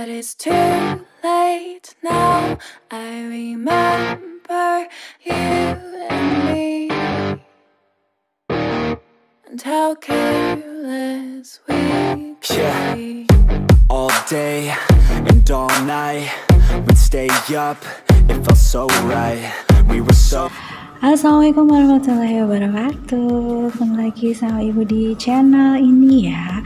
But it's too late now. I remember you and me, and how careless we could be. All day and all night, we'd stay up, it felt so right. We were so. Assalamualaikum warahmatullahi wabarakatuh. Ketemu lagi sama Ibu di channel ini ya.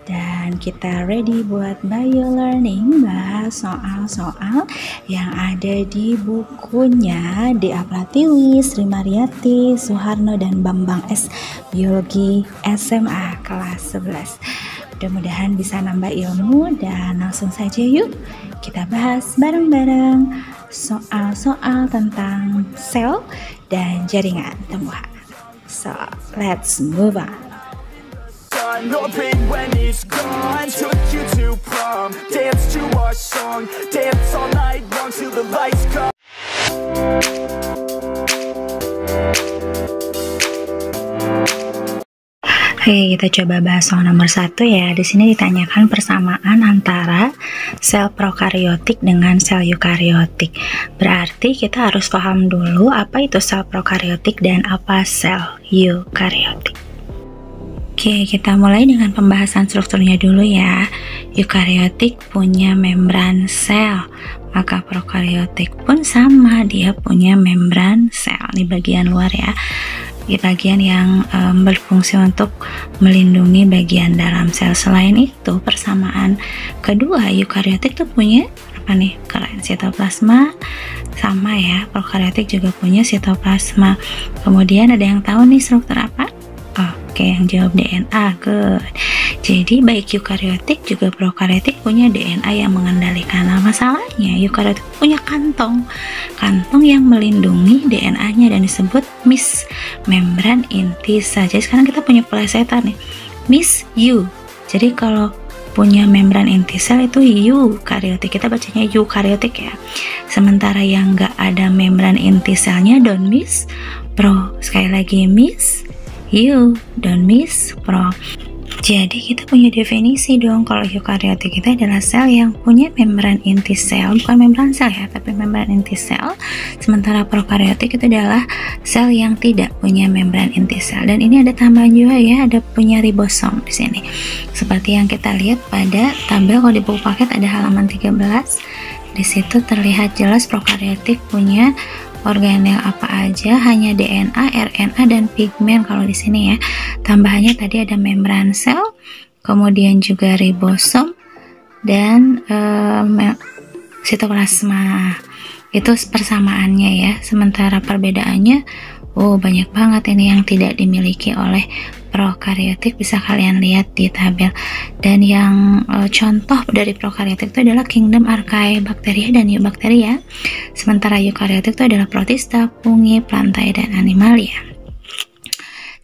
Dan kita ready buat bio learning, bahas soal-soal yang ada di bukunya Dea Pratiwi, Sri Mariati, Suharno, dan Bambang S. Biologi SMA kelas 11. Mudah-mudahan bisa nambah ilmu, dan langsung saja yuk kita bahas bareng-bareng soal-soal tentang sel dan jaringan tumbuhan. So, let's move on. No pain when he's gone. Took you to prom, dance to our song, dance all night long till the lights come. Oke, kita coba bahas soal nomor 1 ya. Di sini ditanyakan persamaan antara sel prokariotik dengan sel eukariotik. Berarti kita harus paham dulu apa itu sel prokariotik dan apa sel eukariotik. Oke, kita mulai dengan pembahasan strukturnya dulu ya. Eukariotik punya membran sel, maka prokariotik pun sama, dia punya membran sel. Ini bagian luar ya. Di bagian yang berfungsi untuk melindungi bagian dalam sel. Selain itu, persamaan kedua, eukariotik tuh punya apa nih? Keren, sitoplasma sama ya. Prokariotik juga punya sitoplasma. Kemudian ada yang tahu nih struktur apa? Oke, yang jawab DNA, good. Jadi baik eukariotik juga prokariotik punya DNA yang mengendalikan. Nah, masalahnya eukariotik punya kantong yang melindungi DNA-nya dan disebut Miss membran inti sel. Jadi sekarang kita punya plesetan nih, Miss U. Jadi kalau punya membran inti sel itu eukariotik, kita bacanya eukariotik ya. Sementara yang nggak ada membran inti selnya don't miss pro. Sekali lagi miss you, don't miss pro. Jadi kita punya definisi dong, kalau eukariotik kita adalah sel yang punya membran inti sel, bukan membran sel ya, tapi membran inti sel. Sementara prokariotik itu adalah sel yang tidak punya membran inti sel. Dan ini ada tambahan juga ya, ada punya ribosom di sini. Seperti yang kita lihat pada tabel kalau di buku paket ada halaman 13. Di situ terlihat jelas prokariotik punya organel apa aja, hanya DNA, RNA, dan pigmen. Kalau di sini ya, tambahannya tadi ada membran sel, kemudian juga ribosom dan sitoplasma. Itu persamaannya ya. Sementara perbedaannya, banyak banget ini yang tidak dimiliki oleh prokariotik, bisa kalian lihat di tabel. Dan yang contoh dari prokariotik itu adalah kingdom Archaebacteria dan Eubacteria. Sementara eukariotik itu adalah protista, fungi, plantae, dan animalia.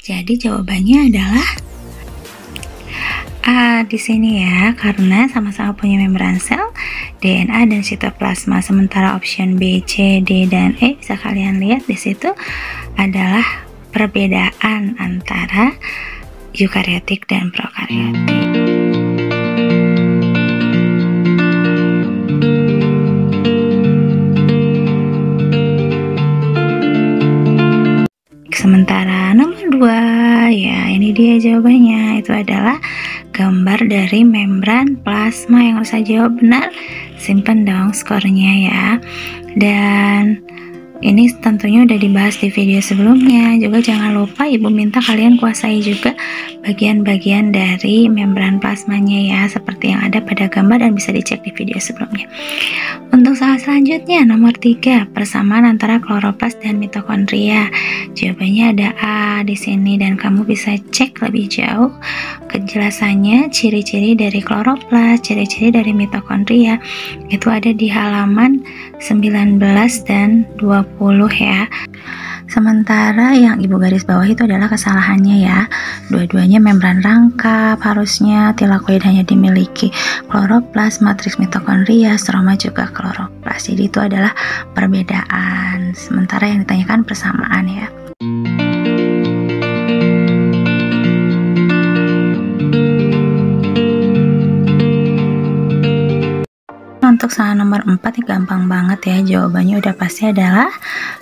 Jadi jawabannya adalah A di sini ya, karena sama-sama punya membran sel, DNA, dan sitoplasma. Sementara option B, C, D, dan E bisa kalian lihat di situ adalah perbedaan antara eukariotik dan prokariotik. Sementara nomor 2 ya, ini dia jawabannya, itu adalah gambar dari membran plasma. Yang harus saya jawab benar, simpen dong skornya ya. Dan ini tentunya udah dibahas di video sebelumnya. Juga jangan lupa ibu minta kalian kuasai juga bagian-bagian dari membran plasmanya ya, seperti yang ada pada gambar dan bisa dicek di video sebelumnya. Untuk soal selanjutnya, nomor 3, persamaan antara kloroplas dan mitokondria. Jawabannya ada A di sini, dan kamu bisa cek lebih jauh kejelasannya, ciri-ciri dari kloroplas, ciri-ciri dari mitokondria. Itu ada di halaman 19 dan 20 ya. Sementara yang ibu garis bawah itu adalah kesalahannya ya. Dua-duanya membran rangkap, harusnya tilakoid hanya dimiliki kloroplas, matriks mitokondria, stroma juga kloroplas. Jadi itu adalah perbedaan. Sementara yang ditanyakan persamaan ya. untuk soal nomor 4 gampang banget ya, jawabannya udah pasti adalah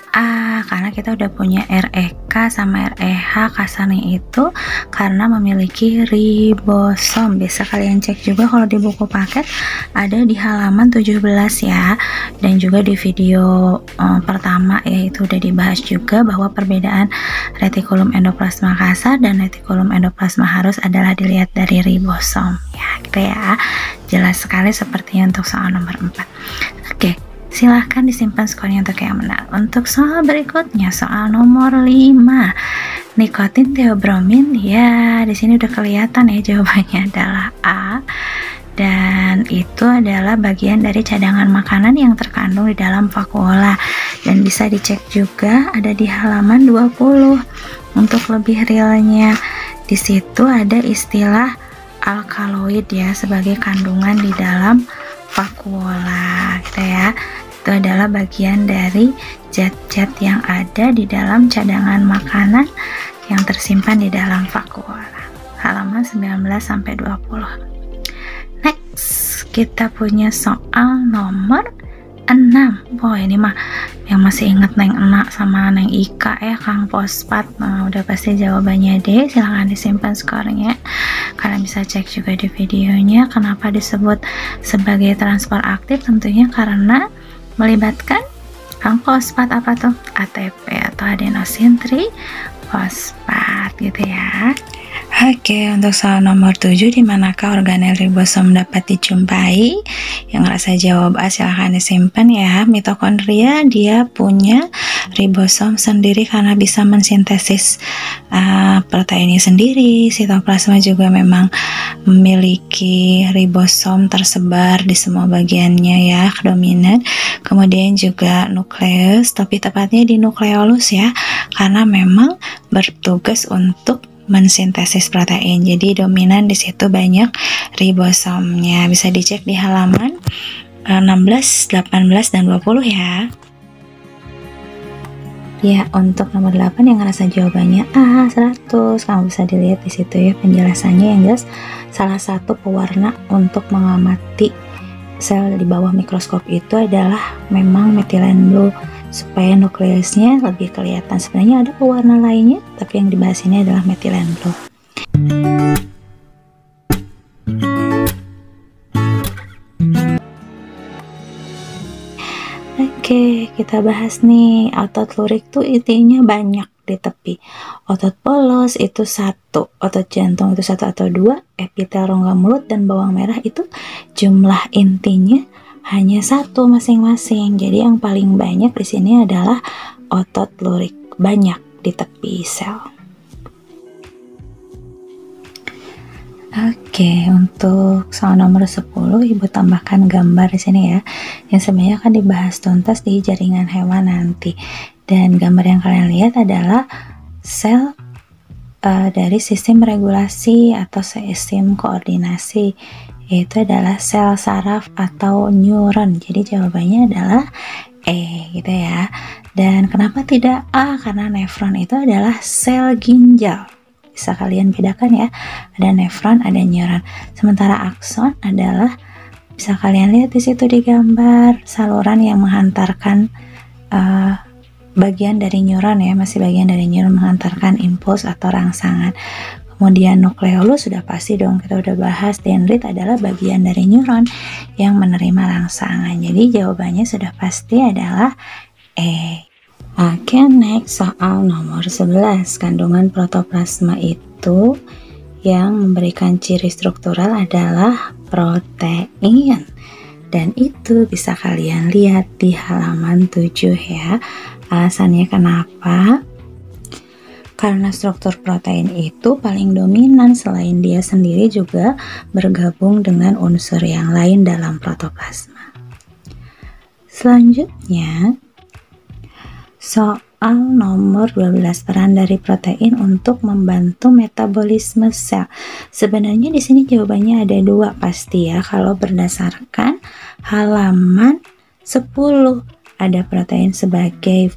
A, karena kita udah punya REK sama REH kasarnya itu karena memiliki ribosom. Bisa kalian cek juga kalau di buku paket ada di halaman 17 ya, dan juga di video pertama yaitu udah dibahas juga bahwa perbedaan retikulum endoplasma kasar dan retikulum endoplasma halus adalah dilihat dari ribosom ya, gitu ya. Jelas sekali sepertinya untuk soal nomor 4. Oke, silahkan disimpan skornya untuk yang benar. Untuk soal berikutnya, soal nomor 5, nikotin teobromin. Ya, di sini udah kelihatan ya, jawabannya adalah A. Dan itu adalah bagian dari cadangan makanan yang terkandung di dalam vakuola, dan bisa dicek juga ada di halaman 20. Untuk lebih realnya, di situ ada istilah alkaloid ya sebagai kandungan di dalam vakuola, gitu ya. Itu adalah bagian dari zat-zat yang ada di dalam cadangan makanan yang tersimpan di dalam vakuola. Halaman 19 sampai 20. Next, kita punya soal nomor 6. Wah, ini mah yang masih inget Neng Enak sama Neng Ika ya, Kang Fosfat. Nah, udah pasti jawabannya D. Silahkan disimpan skornya. Kalian bisa cek juga di videonya kenapa disebut sebagai transport aktif. Tentunya karena melibatkan Kang Fosfat apa tuh? ATP atau adenosin trifosfat gitu ya. Oke, untuk soal nomor 7, di manakah organel ribosom dapat dijumpai? Yang ngerasa jawab A silahkan disimpan ya. Mitokondria dia punya ribosom sendiri karena bisa mensintesis proteinnya sendiri. Sitoplasma juga memang memiliki ribosom tersebar di semua bagiannya ya, dominan. Kemudian juga nukleus, tapi tepatnya di nukleolus ya, karena memang bertugas untuk mensintesis protein. Jadi dominan di situ banyak ribosomnya. Bisa dicek di halaman 16, 18 dan 20 ya. Ya, untuk nomor 8 yang ngerasa jawabannya A 100, kamu bisa dilihat di situ ya penjelasannya yang jelas. Salah satu pewarna untuk mengamati sel di bawah mikroskop itu adalah memang metilen blue, supaya nukleusnya lebih kelihatan. Sebenarnya ada pewarna lainnya, tapi yang dibahas ini adalah metilen blue. Oke, kita bahas nih, otot lurik tuh intinya banyak di tepi. Otot polos itu 1, otot jantung itu 1 atau 2, epitel rongga mulut dan bawang merah itu jumlah intinya hanya 1 masing-masing. Jadi yang paling banyak di sini adalah otot lurik, banyak di tepi sel. Oke, untuk soal nomor 10 Ibu tambahkan gambar di sini ya, yang sebenarnya akan dibahas tuntas di jaringan hewan nanti. Dan gambar yang kalian lihat adalah sel dari sistem regulasi atau sistem koordinasi, yaitu adalah sel saraf atau neuron. Jadi jawabannya adalah E gitu ya. Dan kenapa tidak A? Karena nefron itu adalah sel ginjal. Bisa kalian bedakan ya, ada nefron, ada neuron. Sementara akson adalah, bisa kalian lihat di situ di gambar, saluran yang menghantarkan bagian dari neuron ya, masih bagian dari neuron menghantarkan impuls atau rangsangan. Kemudian nukleolus sudah pasti dong, kita udah bahas. Dendrit adalah bagian dari neuron yang menerima rangsangan. Jadi jawabannya sudah pasti adalah E. Oke, next soal nomor 11. Kandungan protoplasma itu yang memberikan ciri struktural adalah protein. Dan itu bisa kalian lihat di halaman 7 ya. Alasannya kenapa? Karena struktur protein itu paling dominan, selain dia sendiri juga bergabung dengan unsur yang lain dalam protoplasma. Selanjutnya, soal nomor 12, peran dari protein untuk membantu metabolisme sel. Sebenarnya di sini jawabannya ada 2 pasti ya, kalau berdasarkan halaman 10. Ada protein sebagai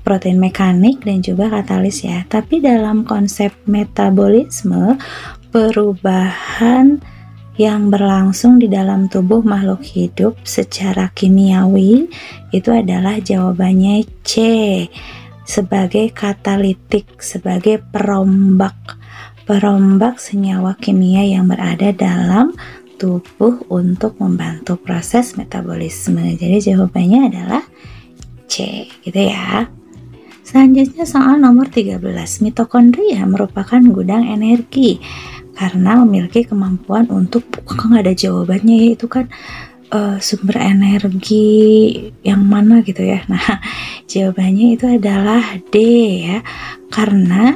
protein mekanik dan juga katalis ya. Tapi dalam konsep metabolisme, perubahan yang berlangsung di dalam tubuh makhluk hidup secara kimiawi? Itu adalah jawabannya C, sebagai katalitik, sebagai perombak senyawa kimia yang berada dalam tubuh untuk membantu proses metabolisme. Jadi jawabannya adalah C, gitu ya. Selanjutnya soal nomor 13. Mitokondria merupakan gudang energi karena memiliki kemampuan untuk, kok nggak ada jawabannya ya, itu kan sumber energi yang mana gitu ya. Nah, jawabannya itu adalah D ya, karena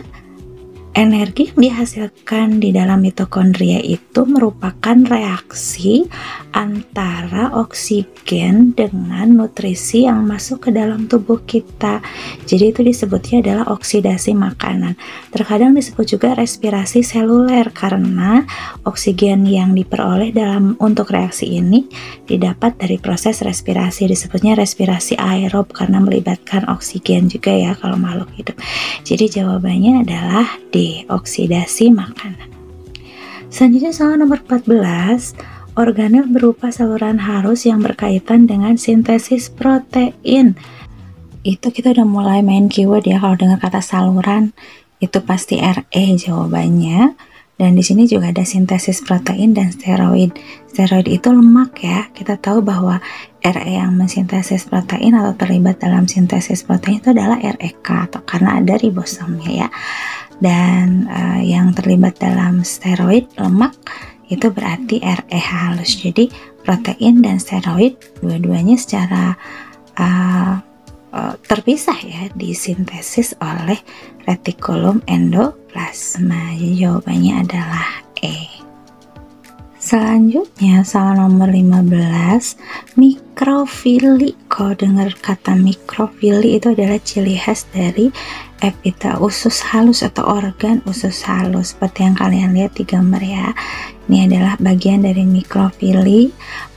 energi yang dihasilkan di dalam mitokondria itu merupakan reaksi antara oksigen dengan nutrisi yang masuk ke dalam tubuh kita. Jadi itu disebutnya adalah oksidasi makanan. Terkadang disebut juga respirasi seluler karena oksigen yang diperoleh untuk reaksi ini didapat dari proses respirasi. Disebutnya respirasi aerob karena melibatkan oksigen juga ya kalau makhluk hidup. Jadi jawabannya adalah D, oksidasi makanan. Selanjutnya soal nomor 14. Organel berupa saluran halus yang berkaitan dengan sintesis protein. Itu kita udah mulai main keyword ya, kalau dengar kata saluran itu pasti RE jawabannya. Dan di sini juga ada sintesis protein dan steroid. Steroid itu lemak ya. Kita tahu bahwa RE yang mensintesis protein atau terlibat dalam sintesis protein itu adalah REK, atau karena ada ribosomnya ya. Dan yang terlibat dalam steroid lemak itu berarti RE halus. Jadi protein dan steroid dua-duanya secara terpisah ya, disintesis oleh retikulum endoplasma. Jadi jawabannya adalah E. Selanjutnya soal nomor 15, mikrofili. Kalau dengar kata mikrofili itu adalah ciri khas dari epitel usus halus atau organ usus halus, seperti yang kalian lihat di gambar ya. Ini adalah bagian dari mikrofili.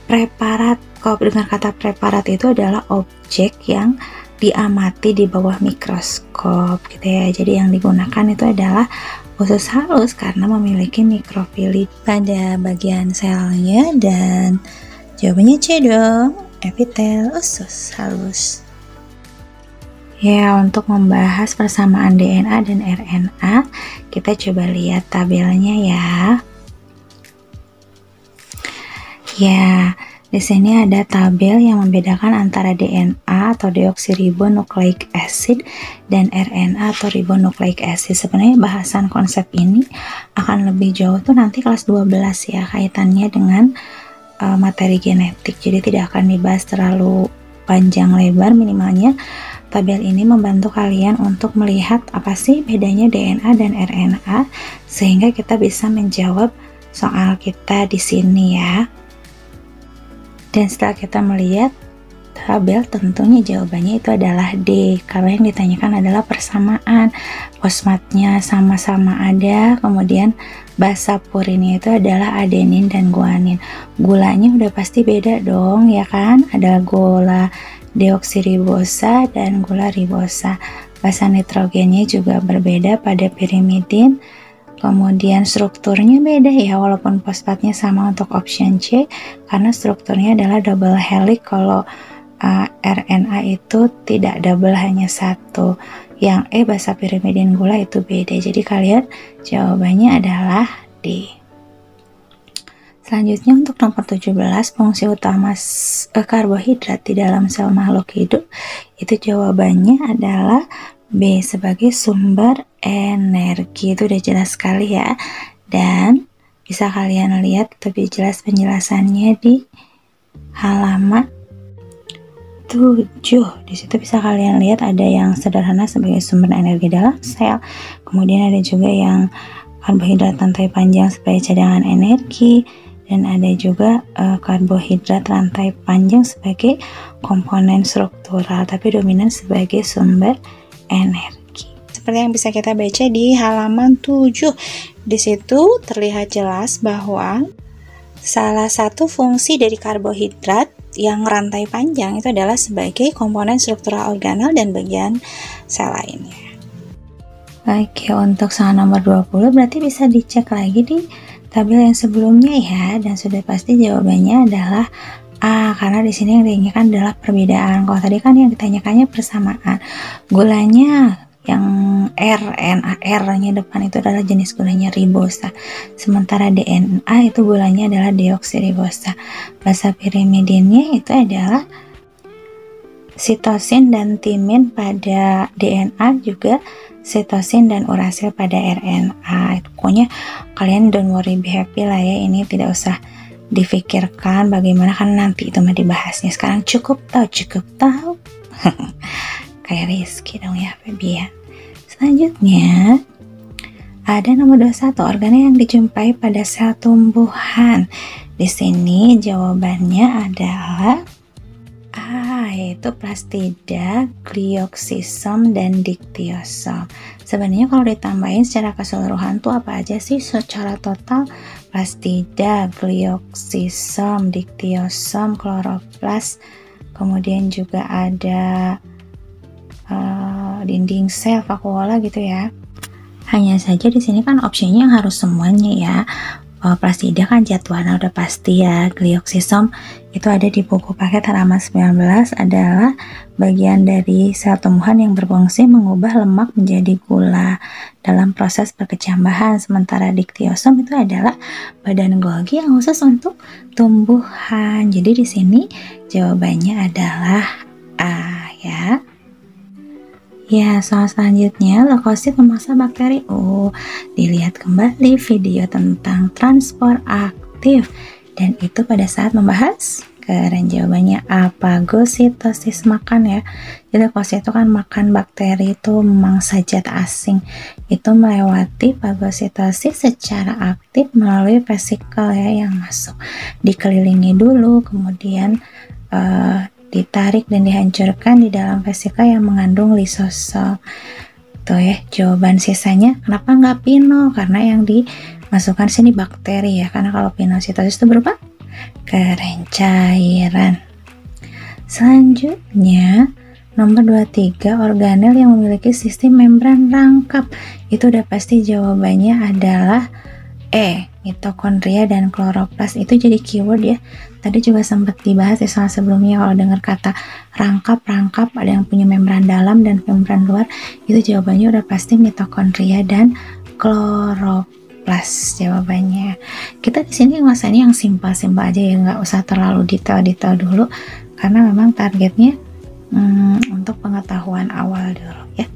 Preparat, kalau dengar kata preparat itu adalah objek yang diamati di bawah mikroskop gitu ya. Jadi yang digunakan itu adalah usus halus karena memiliki mikrofili pada bagian selnya, dan jawabannya C dong, epitel usus halus. Ya, untuk membahas persamaan DNA dan RNA, kita coba lihat tabelnya ya. Ya, di sini ada tabel yang membedakan antara DNA atau deoksiribonukleik acid dan RNA atau ribonukleik acid. Sebenarnya bahasan konsep ini akan lebih jauh tuh nanti kelas 12 ya, kaitannya dengan materi genetik. Jadi tidak akan dibahas terlalu panjang lebar. Minimalnya tabel ini membantu kalian untuk melihat apa sih bedanya DNA dan RNA sehingga kita bisa menjawab soal kita di sini ya. Dan setelah kita melihat tabel, tentunya jawabannya itu adalah D, karena yang ditanyakan adalah persamaan. Fosfatnya sama-sama ada, kemudian basa purinnya itu adalah adenin dan guanin. Gulanya udah pasti beda dong ya kan, ada gula deoksiribosa dan gula ribosa. Basa nitrogennya juga berbeda pada pirimidin. Kemudian strukturnya beda ya, walaupun fosfatnya sama untuk option C, karena strukturnya adalah double helix. Kalau RNA itu tidak double, hanya satu. Yang basa pirimidin gula itu beda. Jadi kalian jawabannya adalah D. Selanjutnya untuk nomor 17, fungsi utama karbohidrat di dalam sel makhluk hidup, itu jawabannya adalah B, sebagai sumber energi. Itu udah jelas sekali ya, dan bisa kalian lihat lebih jelas penjelasannya di halaman 7. Di situ bisa kalian lihat ada yang sederhana sebagai sumber energi dalam sel, kemudian ada juga yang karbohidrat rantai panjang sebagai cadangan energi, dan ada juga karbohidrat rantai panjang sebagai komponen struktural tapi dominan sebagai sumber energi. Seperti yang bisa kita baca di halaman 7. Di situ terlihat jelas bahwa salah satu fungsi dari karbohidrat yang rantai panjang itu adalah sebagai komponen struktural organel dan bagian sel lainnya. Oke, untuk soal nomor 20 berarti bisa dicek lagi di tabel yang sebelumnya ya, dan sudah pasti jawabannya adalah A, karena di sini yang ditanyakan adalah perbedaan. Kalau tadi kan yang ditanyakannya persamaan. Gulanya yang R-nya depan itu adalah jenis gulanya ribosa. Sementara DNA itu gulanya adalah deoksiribosa. Basa pirimidinnya itu adalah sitosin dan timin pada DNA, juga sitosin dan urasil pada RNA. Pokoknya kalian don't worry, be happy lah ya, ini tidak usah difikirkan bagaimana, kan nanti itu mah dibahasnya. Sekarang cukup tahu kayak Rizky dong ya Febian. Selanjutnya ada nomor 21, organel yang dijumpai pada sel tumbuhan. Di sini jawabannya adalah yaitu plastida, glioksisom, dan diktiosom. Sebenarnya kalau ditambahin secara keseluruhan tuh apa aja sih secara total? Plastida, glioksisom, diktiosom, kloroplas, kemudian juga ada dinding sel, vakuola gitu ya. Hanya saja di sini kan opsinya harus semuanya ya. Plastida kan jadwalnya udah pasti ya. Glioksisom itu ada di buku paket halaman 19, adalah bagian dari sel tumbuhan yang berfungsi mengubah lemak menjadi gula dalam proses perkecambahan. Sementara diktiosom itu adalah badan Golgi yang khusus untuk tumbuhan. Jadi di sini jawabannya adalah A ya. Ya, soal selanjutnya, leukosit memaksa bakteri. Dilihat kembali video tentang transport aktif, dan itu pada saat membahas keren jawabannya A, fagositosis, makan ya. Jadi leukosit itu kan makan bakteri, itu memangsa zat asing, itu melewati fagositosis secara aktif melalui vesikel ya yang masuk, dikelilingi dulu, kemudian ditarik dan dihancurkan di dalam vesikel yang mengandung lisosom. Tuh ya, jawaban sisanya kenapa nggak pino? Karena yang dimasukkan sini bakteri ya, karena kalau pinositosis itu berupa keren cairan. Selanjutnya nomor 23, organel yang memiliki sistem membran rangkap. Itu udah pasti jawabannya adalah E, mitokondria dan kloroplas. Itu jadi keyword ya. Tadi juga sempat dibahas di soal sebelumnya, kalau dengar kata rangkap ada yang punya membran dalam dan membran luar, itu jawabannya udah pasti mitokondria dan kloroplas jawabannya. Kita di sini masanya yang simpel-simpel aja ya, nggak usah terlalu detail dulu, karena memang targetnya untuk pengetahuan awal dulu ya.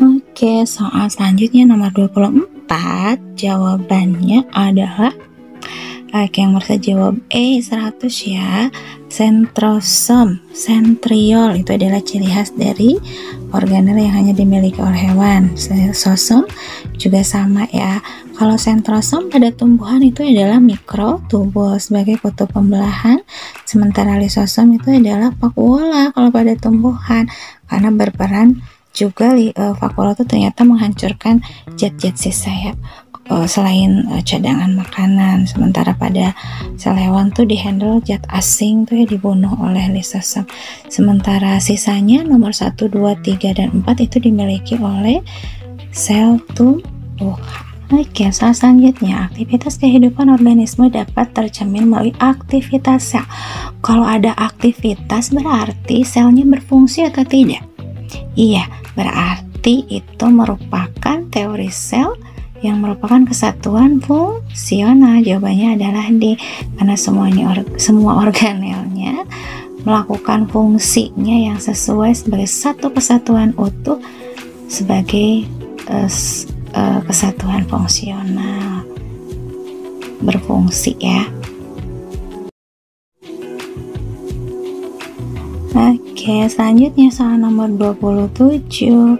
Oke, soal selanjutnya nomor 24, jawabannya adalah yang harus jawab E 100 ya. Sentrosom, sentriol itu adalah ciri khas dari organel yang hanya dimiliki oleh hewan. Sosom juga sama ya. Kalau sentrosom pada tumbuhan itu adalah mikrotubul sebagai kutub pembelahan, sementara lisosom itu adalah vakuola kalau pada tumbuhan, karena berperan juga vakuola itu ternyata menghancurkan zat-zat sisa ya, selain cadangan makanan. Sementara pada sel hewan tuh dihandle zat asing tuh ya, dibunuh oleh lisosom. Sementara sisanya nomor 1, 2, 3, dan 4 itu dimiliki oleh sel tumbuhan. Oke, soal selanjutnya, aktivitas kehidupan organisme dapat tercermin melalui aktivitas sel. Kalau ada aktivitas berarti selnya berfungsi atau tidak? Iya, berarti itu merupakan teori sel yang merupakan kesatuan fungsional. Jawabannya adalah D, karena semua organelnya melakukan fungsinya yang sesuai sebagai satu kesatuan utuh, sebagai kesatuan fungsional, berfungsi ya. Oke, selanjutnya soal nomor 27.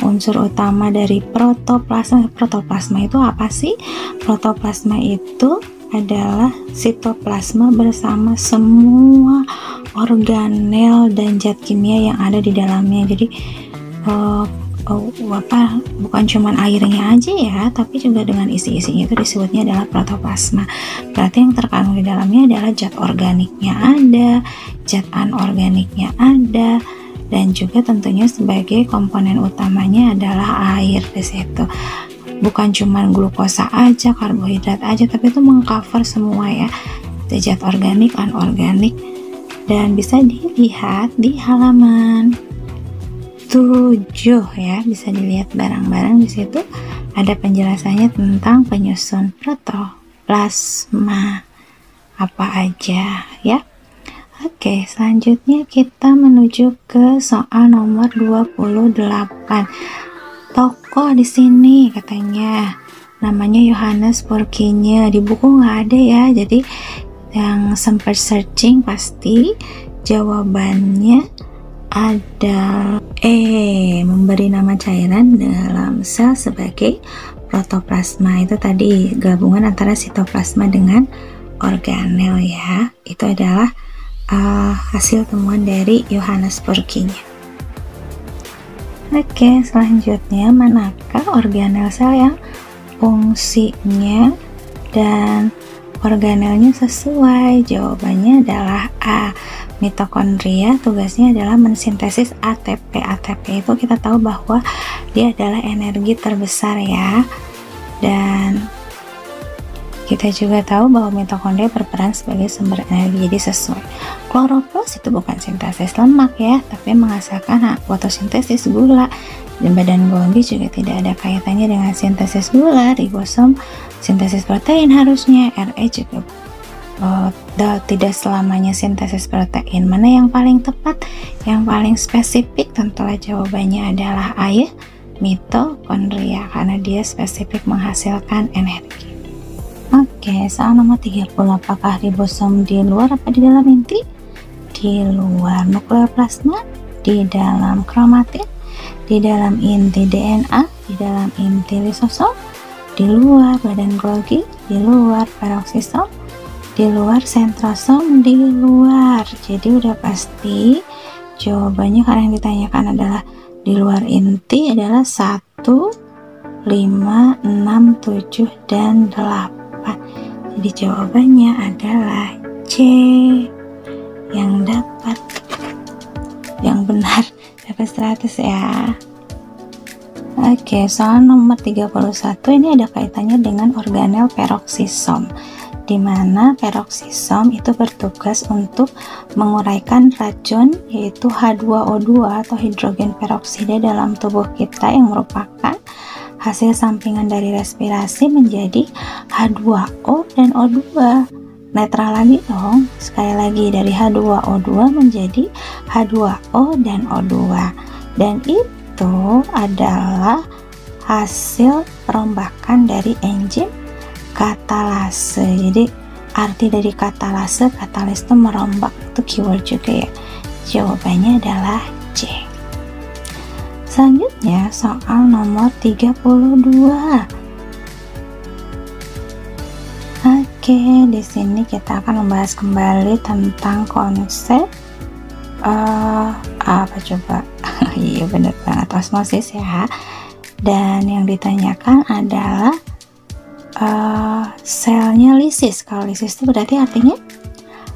Unsur utama dari protoplasma. Protoplasma itu apa sih? Protoplasma itu adalah sitoplasma bersama semua organel dan zat kimia yang ada di dalamnya. Jadi bukan cuman airnya aja ya, tapi juga dengan isi-isinya, itu disebutnya adalah protoplasma. Berarti yang terkandung di dalamnya adalah zat organiknya ada, zat anorganiknya ada, dan juga tentunya sebagai komponen utamanya adalah air di situ. bukan cuman glukosa aja, karbohidrat aja, tapi itu mengcover semua ya, zat organik, anorganik. Dan bisa dilihat di halaman 7 ya, bisa dilihat bareng-bareng. Di situ ada penjelasannya tentang penyusun protoplasma apa aja ya. Oke, selanjutnya kita menuju ke soal nomor 28. Tokoh di sini katanya namanya Johannes Purkinje. Di buku nggak ada ya, jadi yang sempat searching pasti jawabannya ada memberi nama cairan dalam sel sebagai protoplasma. Itu tadi gabungan antara sitoplasma dengan organel ya. Itu adalah hasil temuan dari Johannes Purkinje. Oke, selanjutnya manakah organel sel yang fungsinya dan organelnya sesuai? Jawabannya adalah A. Mitokondria tugasnya adalah mensintesis ATP. ATP itu kita tahu bahwa dia adalah energi terbesar ya. Dan kita juga tahu bahwa mitokondria berperan sebagai sumber energi, jadi sesuai. Kloroplas itu bukan sintesis lemak ya, tapi menghasilkan fotosintesis gula. Dan badan Golgi juga tidak ada kaitannya dengan sintesis gula. Ribosom sintesis protein harusnya. RE juga tidak selamanya sintesis protein. Mana yang paling tepat, yang paling spesifik? Tentulah jawabannya adalah A ya, mitokondria, karena dia spesifik menghasilkan energi. Oke, soal nomor 30. Apakah ribosom di luar apa di dalam inti? Di luar. Nukleoplasma di dalam kromatin, di dalam inti DNA, di dalam inti lisosom, di luar badan Golgi, di luar peroksisom, di luar sentrosom, di luar. Jadi udah pasti jawabannya karena yang ditanyakan adalah di luar inti adalah 1, 5, 6, 7, dan 8. Jadi jawabannya adalah C yang dapat, yang benar dapat 100 ya. Oke, soal nomor 31 ini ada kaitannya dengan organel peroksisom, di mana peroksisom itu bertugas untuk menguraikan racun yaitu H2O2 atau hidrogen peroksida dalam tubuh kita yang merupakan hasil sampingan dari respirasi menjadi H2O dan O2. Netral lagi dong, sekali lagi dari H2O2 menjadi H2O dan O2. Dan itu adalah hasil perombakan dari enzim katalase. Jadi arti dari katalase, katalis itu merombak, itu keyword juga ya. Jawabannya adalah C. Selanjutnya soal nomor 32. Oke, di sini kita akan membahas kembali tentang konsep apa coba? Iya bener banget, osmosis ya. Dan yang ditanyakan adalah selnya lisis. Kalau lisis itu berarti artinya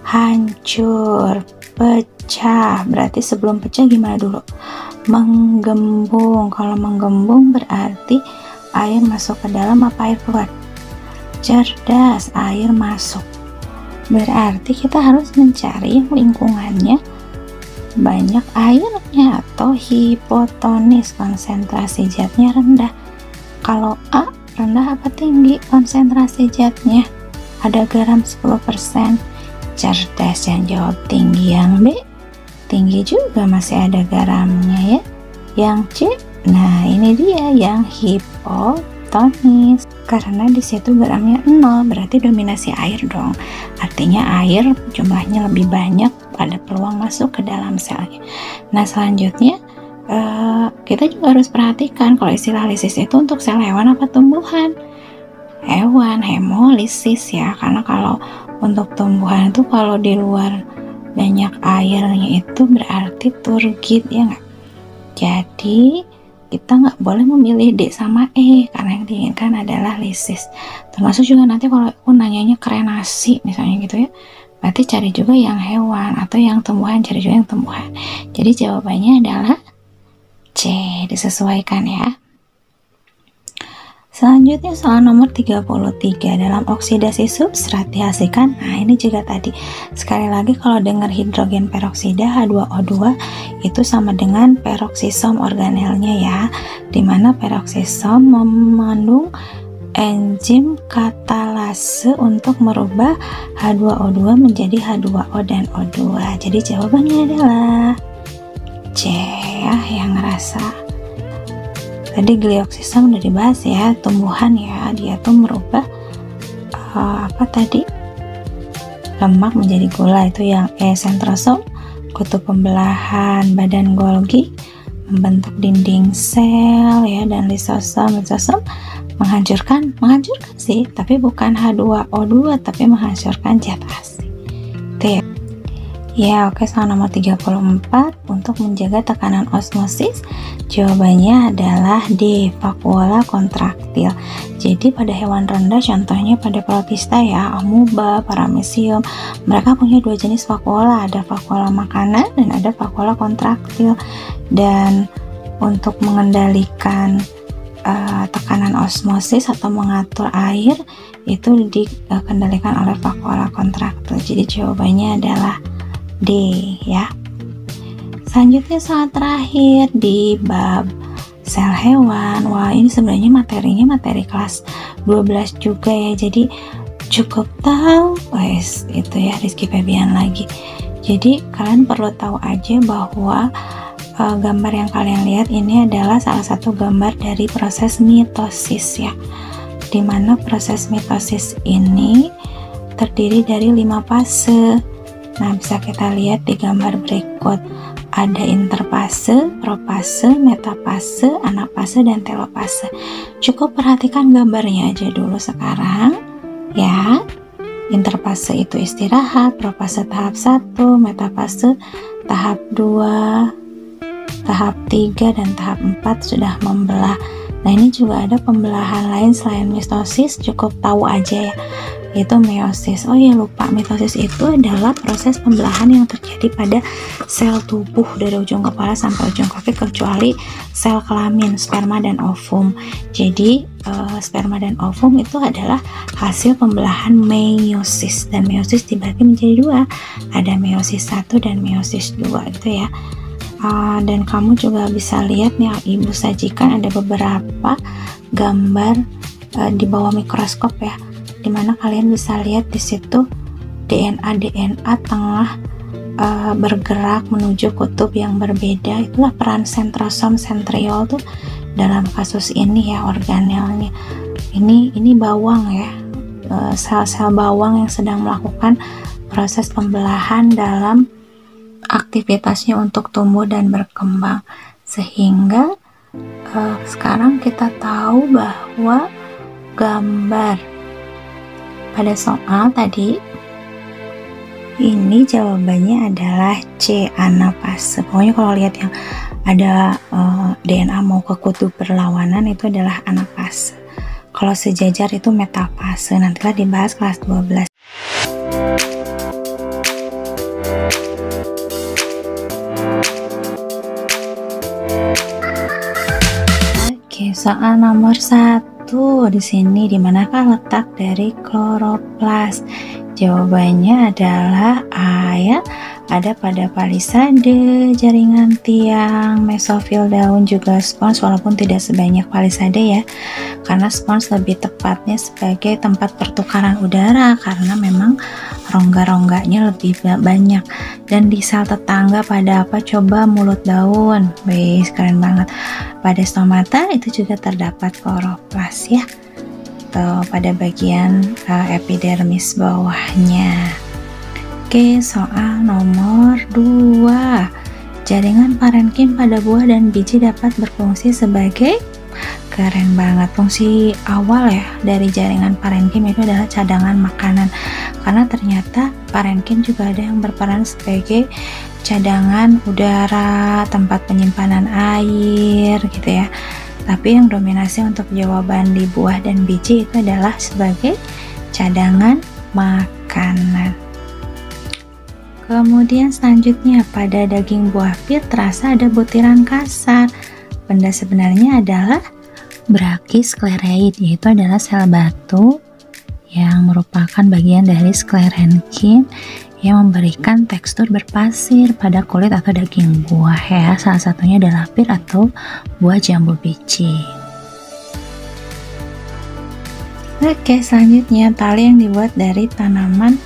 hancur, pecah. Berarti sebelum pecah gimana dulu? Menggembung. Kalau menggembung berarti air masuk ke dalam apa air keluar? Cerdas, air masuk. Berarti kita harus mencari yang lingkungannya banyak airnya atau hipotonis, konsentrasi zatnya rendah. Kalau A rendah apa tinggi konsentrasi zatnya? Ada garam 10%. Cerdas yang jawab tinggi. Yang B tinggi juga masih ada garamnya ya. Yang C, nah ini dia yang hipotonis, karena di situ garamnya 0, berarti dominasi air dong. Artinya air jumlahnya lebih banyak, ada peluang masuk ke dalam selnya. Nah selanjutnya kita juga harus perhatikan kalau istilah lisis itu untuk sel hewan apa tumbuhan. Hewan, hemolisis ya, karena kalau untuk tumbuhan itu kalau di luar banyak airnya itu berarti turgid ya nggak? Jadi kita nggak boleh memilih D sama E karena yang diinginkan adalah lisis. Termasuk juga nanti kalau aku nanyanya krenasi misalnya gitu ya, berarti cari juga yang hewan, atau yang tumbuhan cari juga yang tumbuhan. Jadi jawabannya adalah C, disesuaikan ya. Selanjutnya soal nomor 33, dalam oksidasi substrat dihasilkan. Nah, ini juga tadi sekali lagi kalau dengar hidrogen peroksida H2O2 itu sama dengan peroksisom organelnya ya, dimana peroksisom mengandung enzim katalase untuk merubah H2O2 menjadi H2O dan O2. Jadi jawabannya adalah C ya, yang ngerasa. Tadi glioksisom udah dibahas ya, tumbuhan ya, dia tuh merubah lemak menjadi gula, itu yang sentrosom, kutub pembelahan badan Golgi, membentuk dinding sel ya, dan lisosom menghancurkan sih, tapi bukan H2O2 tapi menghancurkan zat asing. Itu ya. Oke, soal nomor 34, untuk menjaga tekanan osmosis, jawabannya adalah D, vakuola kontraktil. Jadi pada hewan rendah, contohnya pada protista ya, amuba, paramecium, mereka punya dua jenis vakuola, ada vakuola makanan dan ada vakuola kontraktil. Dan untuk mengendalikan tekanan osmosis atau mengatur air itu dikendalikan oleh vakuola kontraktil. Jadi jawabannya adalah D ya. Selanjutnya soal terakhir di bab sel hewan. Wah, ini sebenarnya materinya materi kelas 12 juga ya, jadi cukup tahu guys, itu ya, Rizky Febian lagi. Jadi kalian perlu tahu aja bahwa gambar yang kalian lihat ini adalah salah satu gambar dari proses mitosis ya, dimana proses mitosis ini terdiri dari 5 fase. Nah, bisa kita lihat di gambar berikut. Ada interfase, profase, metafase, anafase, dan telofase. Cukup perhatikan gambarnya aja dulu sekarang ya. Interfase itu istirahat, profase tahap 1, metafase tahap 2, tahap 3, dan tahap 4 sudah membelah. Nah, ini juga ada pembelahan lain selain mitosis, cukup tahu aja ya, yaitu meiosis. Oh ya, lupa, mitosis itu adalah proses pembelahan yang terjadi pada sel tubuh dari ujung kepala sampai ujung kaki kecuali sel kelamin, sperma dan ovum. Jadi sperma dan ovum itu adalah hasil pembelahan meiosis, dan meiosis dibagi menjadi dua, ada meiosis 1 dan meiosis 2 gitu ya. Dan kamu juga bisa lihat nih, ibu sajikan ada beberapa gambar di bawah mikroskop ya, dimana kalian bisa lihat di situ DNA tengah bergerak menuju kutub yang berbeda. Itulah peran sentrosom sentriol tuh dalam kasus ini ya, organelnya. Ini bawang ya, sel-sel bawang yang sedang melakukan proses pembelahan dalam aktivitasnya untuk tumbuh dan berkembang, sehingga sekarang kita tahu bahwa gambar pada soal tadi ini jawabannya adalah C, anafase. Pokoknya kalau lihat yang ada DNA mau ke kutub berlawanan itu adalah anafase. Kalau sejajar itu metafase, nantilah dibahas kelas 12. Soal nomor 1 di sini, dimanakah letak dari kloroplas? Jawabannya adalah A ya, ada pada palisade, jaringan tiang, mesofil daun, juga spons, walaupun tidak sebanyak palisade ya, karena spons lebih tepatnya sebagai tempat pertukaran udara karena memang rongga-rongganya lebih banyak. Dan di sel tetangga pada apa coba? Mulut daun. Wih, keren banget. Pada stomata itu juga terdapat kloroplas ya, atau pada bagian epidermis bawahnya. Oke, soal nomor 2. Jaringan parenkim pada buah dan biji dapat berfungsi sebagai, keren banget, fungsi awal ya dari jaringan parenkim itu adalah cadangan makanan, karena ternyata parenkim juga ada yang berperan sebagai cadangan udara, tempat penyimpanan air gitu ya. Tapi yang dominasi untuk jawaban di buah dan biji itu adalah sebagai cadangan makanan. Kemudian selanjutnya, pada daging buah pir terasa ada butiran kasar. Benda sebenarnya adalah Brachyschlereid, yaitu adalah sel batu yang merupakan bagian dari sclerenchyme yang memberikan tekstur berpasir pada kulit atau daging buah ya. Salah satunya adalah pir atau buah jambu biji. Oke, selanjutnya tali yang dibuat dari tanaman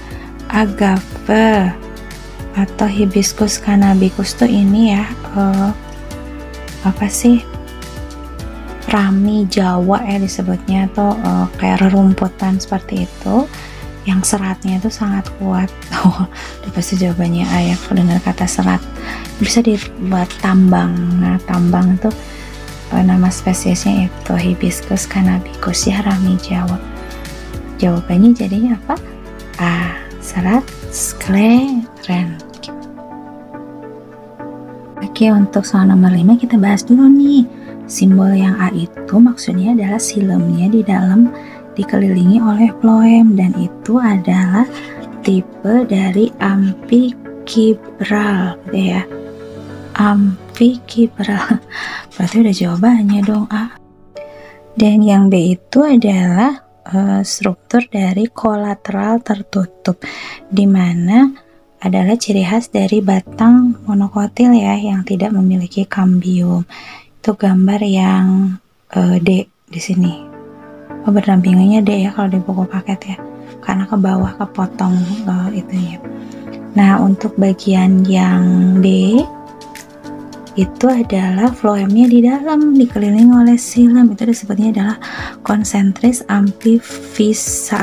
agave atau Hibiscus cannabicus tuh ini ya, apa sih, rami Jawa ya disebutnya, atau kayak rerumputan seperti itu yang seratnya itu sangat kuat. Udah pasti jawabannya A ya kalau dengar kata serat. Bisa dibuat tambang. Nah, tambang itu nama spesiesnya itu Hibiscus cannabicus ya, rami Jawa. Jawabannya jadinya apa? A, serat sclerenchyme. Oke, untuk soal nomor 5 kita bahas dulu nih. Simbol yang A itu maksudnya adalah silemnya di dalam dikelilingi oleh phloem, dan itu adalah tipe dari amphikibral gitu ya. Amphikibral. Berarti udah jawabannya dong A. Dan yang B itu adalah struktur dari kolateral tertutup, dimana adalah ciri khas dari batang monokotil ya yang tidak memiliki kambium. Itu gambar yang D di sini. Berdampingannya D ya kalau di buku paket ya, karena ke bawah kepotong itunya. Nah, untuk bagian yang B itu adalah phloemnya di dalam dikelilingi oleh xilem, itu disebutnya adalah konsentris amphifasal.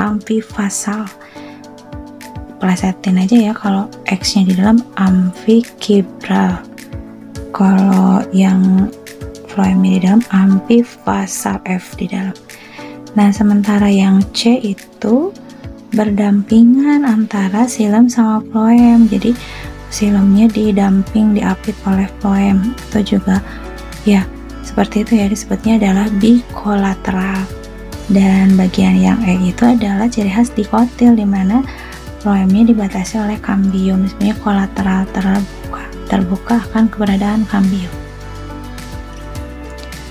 Plesetin aja ya kalau X nya di dalam amphikibral, kalau yang phloemnya di dalam amphifasal, F di dalam. Nah, sementara yang C itu berdampingan antara xilem sama phloem, jadi xilemnya didamping, diapit oleh phloem. Itu juga ya seperti itu ya, disebutnya adalah bikolateral. Dan bagian yang E itu adalah ciri khas dikotil, dimana phloemnya dibatasi oleh kambium. Sebenarnya kolateral terbuka akan keberadaan kambium.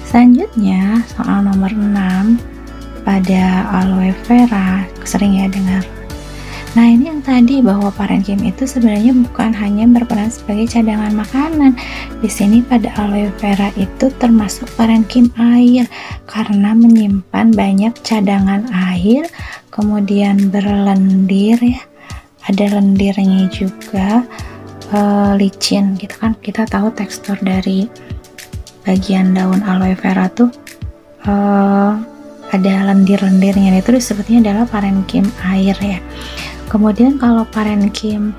Selanjutnya soal nomor 6 pada aloe vera, sering ya dengar. Nah, ini yang tadi bahwa parenkim itu sebenarnya bukan hanya berperan sebagai cadangan makanan. Di sini pada aloe vera itu termasuk parenkim air karena menyimpan banyak cadangan air, kemudian berlendir ya. Ada lendirnya juga, licin gitu kan. Kita tahu tekstur dari bagian daun aloe vera tuh ada lendir-lendirnya, itu disebutnya adalah parenkim air ya. Kemudian kalau parenkim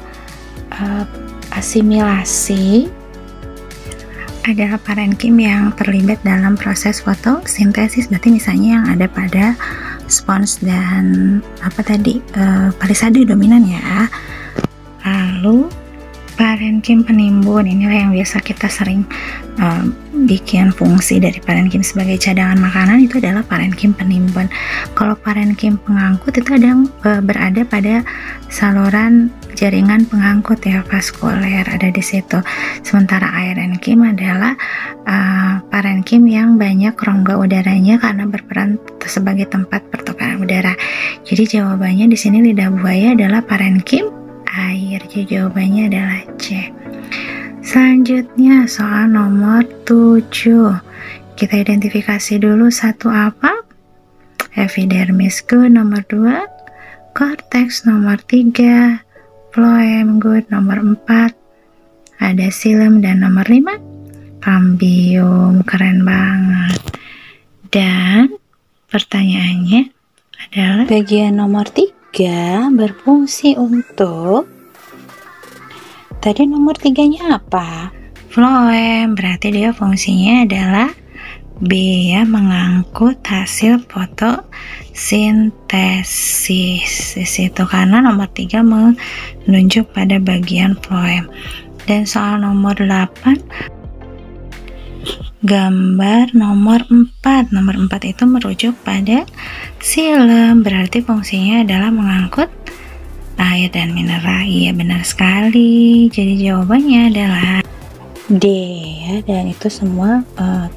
asimilasi adalah parenkim yang terlibat dalam proses fotosintesis, berarti misalnya yang ada pada spons dan palisade dominan ya. Lalu parenkim penimbun, inilah yang biasa kita sering bikin fungsi dari parenkim sebagai cadangan makanan, itu adalah parenkim penimbun. Kalau parenkim pengangkut itu berada pada saluran jaringan pengangkut ya, vaskuler ada di situ. Sementara aerenkim adalah parenkim yang banyak rongga udaranya karena berperan sebagai tempat pertukaran udara. Jadi jawabannya di sini lidah buaya adalah parenkim air. Jadi jawabannya adalah C. Selanjutnya soal nomor 7. Kita identifikasi dulu satu apa? Epidermis good nomor 2, cortex nomor 3, phloem good nomor 4, ada xilem, dan nomor 5 kambium. Keren banget. Dan pertanyaannya adalah bagian nomor 3 berfungsi untuk, tadi nomor 3-nya apa? Phloem, berarti dia fungsinya adalah B ya, mengangkut hasil fotosintesis di situ, karena nomor 3 menunjuk pada bagian phloem. Dan soal nomor 8, gambar nomor 4. Nomor 4 itu merujuk pada xilem, berarti fungsinya adalah mengangkut air dan mineral. Iya, benar sekali. Jadi jawabannya adalah D ya, dan itu semua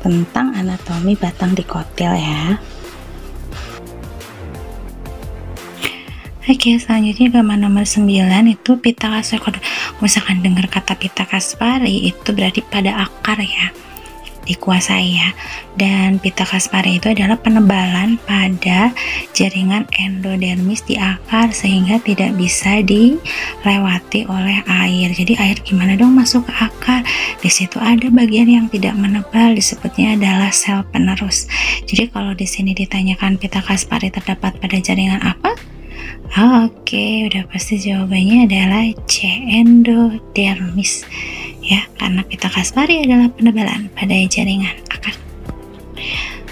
tentang anatomi batang dikotil ya. Oke, selanjutnya gambar nomor 9 itu Pittaka. Kalau misalkan dengar kata Pittaka spari itu berarti pada akar ya, dikuasai ya. Dan Pittaka spari itu adalah penebalan pada jaringan endodermis di akar sehingga tidak bisa dilewati oleh air. Jadi air gimana dong masuk ke akar? Di situ ada bagian yang tidak menebal, disebutnya adalah sel penerus. Jadi kalau di sini ditanyakan Pittaka spari terdapat pada jaringan apa? Oke, udah pasti jawabannya adalah C, endodermis ya, karena Pittaka spari adalah penebalan pada jaringan akar.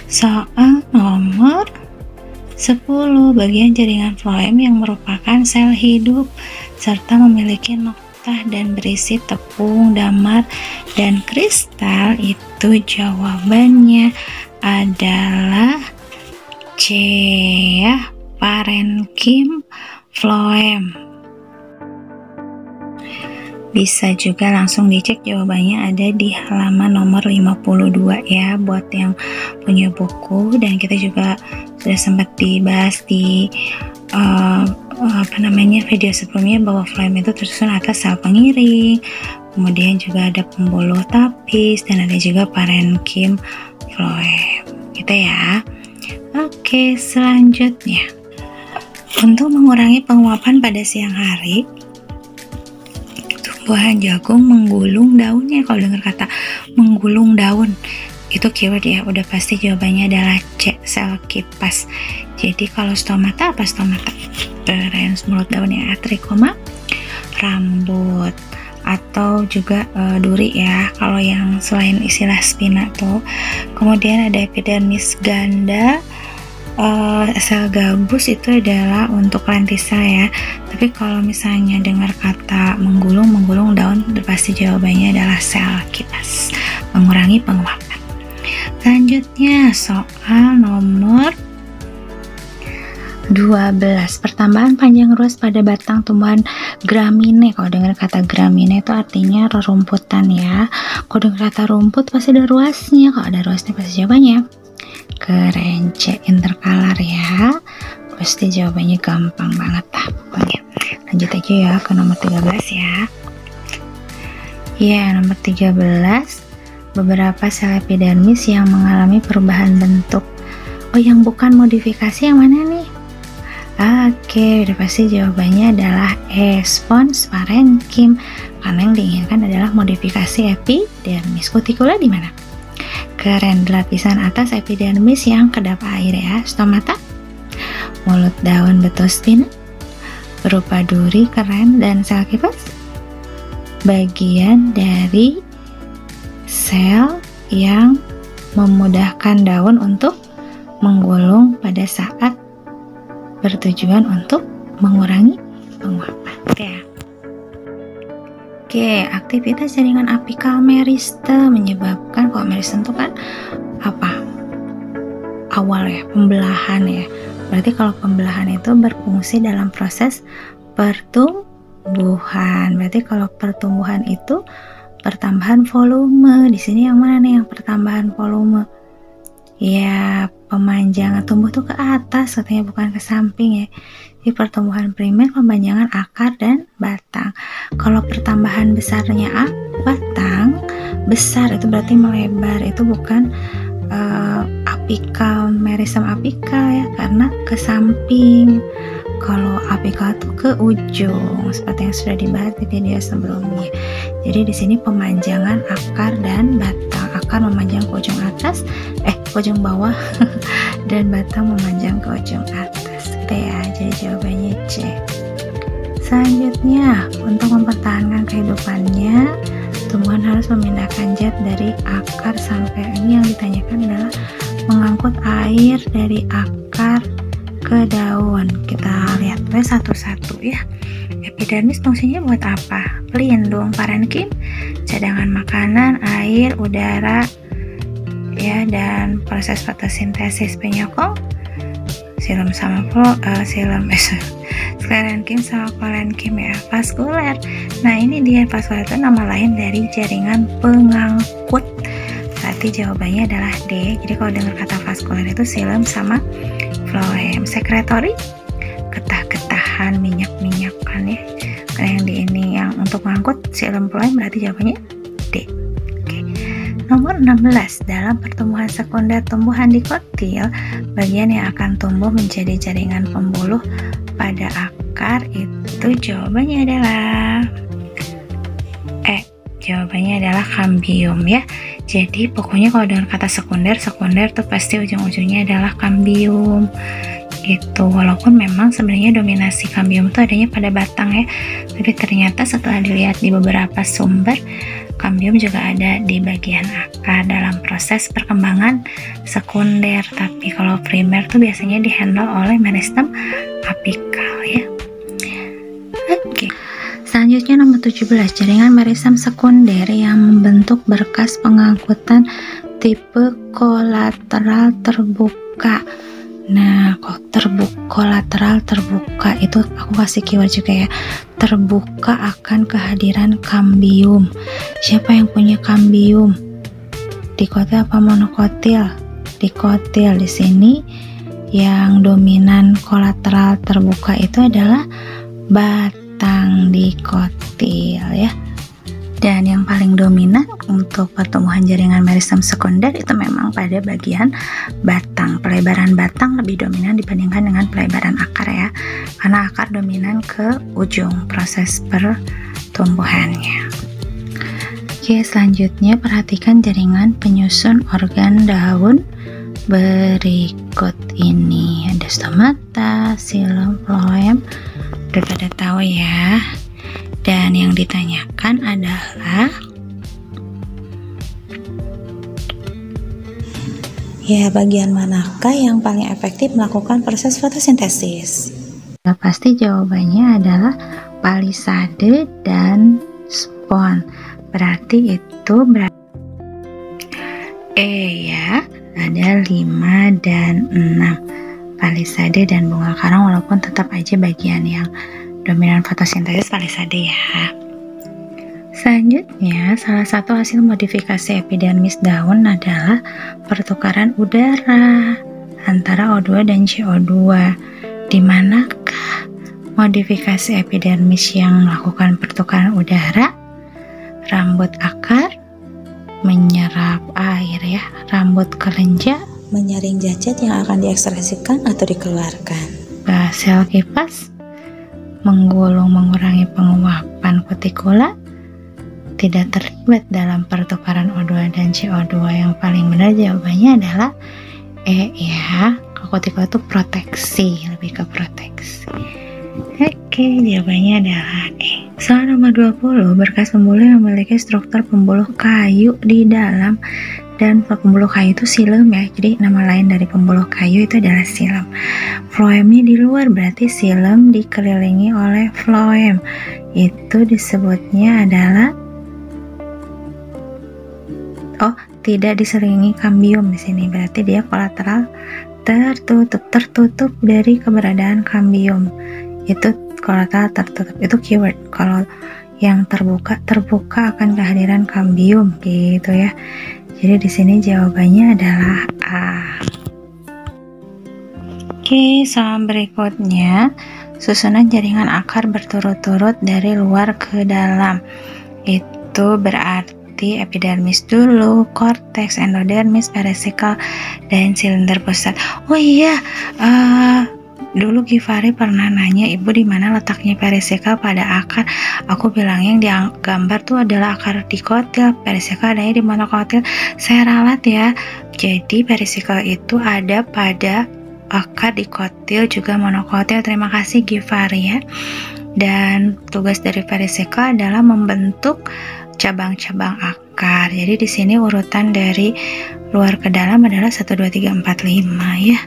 Soal nomor 10, bagian jaringan floem yang merupakan sel hidup serta memiliki noktah dan berisi tepung, damar, dan kristal, itu jawabannya adalah C ya, parenkim floem. Bisa juga langsung dicek jawabannya ada di halaman nomor 52 ya, buat yang punya buku. Dan kita juga sudah sempat dibahas di video sebelumnya bahwa floem itu tersusun atas sel pengiring, kemudian juga ada pembuluh tapis, dan ada juga parenkim floem gitu ya. Oke, selanjutnya untuk mengurangi penguapan pada siang hari, tumbuhan jagung menggulung daunnya. Kalau dengar kata menggulung daun, itu keyword ya, udah pasti jawabannya adalah C, sel kipas. Jadi kalau stomata apa stomata? Keren, mulut daunnya. Trikoma, rambut, atau juga duri ya kalau yang selain istilah spina tuh. Kemudian ada epidermis ganda. Sel gabus itu adalah untuk lentisa ya. Tapi kalau misalnya dengar kata menggulung daun, pasti jawabannya adalah sel kipas, mengurangi penguapan. Selanjutnya soal nomor 12, pertambahan panjang ruas pada batang tumbuhan gramine. Kalau dengar kata gramine itu artinya rerumputan ya. Kalau dengar kata rumput pasti ada ruasnya. Kalau ada ruasnya pasti jawabannya keren, C, interkalar ya. Pasti jawabannya gampang banget lah pokoknya. Lanjut aja ya ke nomor 13 ya. Ya, nomor 13, beberapa sel epidermis yang mengalami perubahan bentuk. Oh, yang bukan modifikasi yang mana nih? Oke, udah pasti jawabannya adalah E, spons parenkim, karena yang diinginkan adalah modifikasi epidermis. Kutikula di mana? Keren, lapisan atas epidermis yang kedap air ya. Stomata, mulut daun betul spina, berupa duri, keren. Dan sel kipas, bagian dari sel yang memudahkan daun untuk menggulung pada saat bertujuan untuk mengurangi penguapan ya. Oke, aktivitas jaringan apikal meriste menyebabkan, kalau meriste itu kan apa? Awal ya, pembelahan ya. Berarti kalau pembelahan itu berfungsi dalam proses pertumbuhan. Berarti kalau pertumbuhan itu pertambahan volume. Di sini yang mana nih yang pertambahan volume? Ya, pemanjangan tumbuh tuh ke atas katanya, bukan ke samping ya. Di pertumbuhan primer pemanjangan akar dan batang. Kalau pertambahan besarnya batang besar itu berarti melebar, itu bukan apikal, meristem apikal ya, karena ke samping. Kalau apikal itu ke ujung, seperti yang sudah dibahas di video sebelumnya. Jadi di sini pemanjangan akar dan batang. Akar memanjang ke ujung atas, ke ujung bawah, dan batang memanjang ke ujung atas. Gitu ya. Jadi jawabannya C. Selanjutnya, untuk mempertahankan kehidupannya, tumbuhan harus memindahkan zat dari akar sampai, ini yang ditanyakan adalah mengangkut air dari akar ke daun. Kita lihat satu-satu ya. Epidermis fungsinya buat apa? Pelindung, parenkim, cadangan makanan, air, udara ya, dan proses fotosintesis penyokong, sklerenkim sama kolenkim ya. Vaskuler, nah ini dia, vaskuler itu nama lain dari jaringan pengangkut. Berarti jawabannya adalah D. Jadi kalau dengar kata vaskuler itu silem sama floem. Sekretory, getah-getahan, minyak-minyakan ya. Karena yang di ini yang untuk mengangkut silem floem, berarti jawabannya D. Oke. Nomor 16, dalam pertumbuhan sekunder tumbuhan dikotil, bagian yang akan tumbuh menjadi jaringan pembuluh pada akar itu jawabannya adalah jawabannya adalah kambium ya. Jadi pokoknya kalau dengan kata sekunder tuh pasti ujung-ujungnya adalah kambium gitu. Walaupun memang sebenarnya dominasi kambium itu adanya pada batang ya, tapi ternyata setelah dilihat di beberapa sumber, kambium juga ada di bagian akar dalam proses perkembangan sekunder. Tapi kalau primer tuh biasanya dihandle oleh meristem apikal ya. Oke. Selanjutnya nomor 17, jaringan meristem sekunder yang membentuk berkas pengangkutan tipe kolateral terbuka. Nah, kolateral terbuka itu aku kasih keyword juga ya. Terbuka akan kehadiran kambium. Siapa yang punya kambium? Dikotil apa monokotil? Dikotil. Di sini yang dominan kolateral terbuka itu adalah batang dikotil ya. Dan yang paling dominan untuk pertumbuhan jaringan meristem sekunder itu memang pada bagian batang. Pelebaran batang lebih dominan dibandingkan dengan pelebaran akar ya, karena akar dominan ke ujung proses pertumbuhannya. Oke, selanjutnya perhatikan jaringan penyusun organ daun berikut ini. Ada stomata, xilem, floem. Udah pada tahu ya. Dan yang ditanyakan adalah ya, bagian manakah yang paling efektif melakukan proses fotosintesis? Ya, pasti jawabannya adalah palisade dan spon. Berarti itu ya, ada 5 dan 6. Palisade dan bunga karang, walaupun tetap aja bagian yang dominan fotosintesis palisade ya. Selanjutnya, salah satu hasil modifikasi epidermis daun adalah pertukaran udara antara O2 dan CO2. Di manakah modifikasi epidermis yang melakukan pertukaran udara? Rambut akar menyerap air ya, rambut kelenjar menyaring zat yang akan diekstraksikan atau dikeluarkan. Sel kipas menggulung mengurangi penguapan kutikula, tidak terlibat dalam pertukaran O2 dan CO2. Yang paling benar jawabannya adalah E ya. Kutikula itu proteksi, lebih ke proteksi. Oke, jawabannya adalah E. Soal nomor 20, berkas pembuluh yang memiliki struktur pembuluh kayu di dalam, dan pembuluh kayu itu xilem ya, jadi nama lain dari pembuluh kayu itu adalah xilem. Floemnya di luar, berarti xilem dikelilingi oleh floem, itu disebutnya adalah tidak diselilingi kambium. Di sini berarti dia kolateral tertutup dari keberadaan kambium. Itu kolateral tertutup, itu keyword. Kalau yang terbuka akan kehadiran kambium gitu ya. Jadi di sini jawabannya adalah A. Oke, soal berikutnya, susunan jaringan akar berturut-turut dari luar ke dalam. Itu berarti epidermis dulu, korteks, endodermis, perisikal, dan silinder pusat. Oh iya, dulu Givari pernah nanya, ibu di mana letaknya perisikal pada akar. Aku bilang yang di gambar tuh adalah akar dikotil, perisikal adanya di monokotil. Saya ralat ya. Jadi perisikal itu ada pada akar dikotil juga monokotil. Terima kasih Givari ya. Dan tugas dari perisikal adalah membentuk cabang-cabang akar. Jadi di sini urutan dari luar ke dalam adalah 1 2 3 4 5 ya.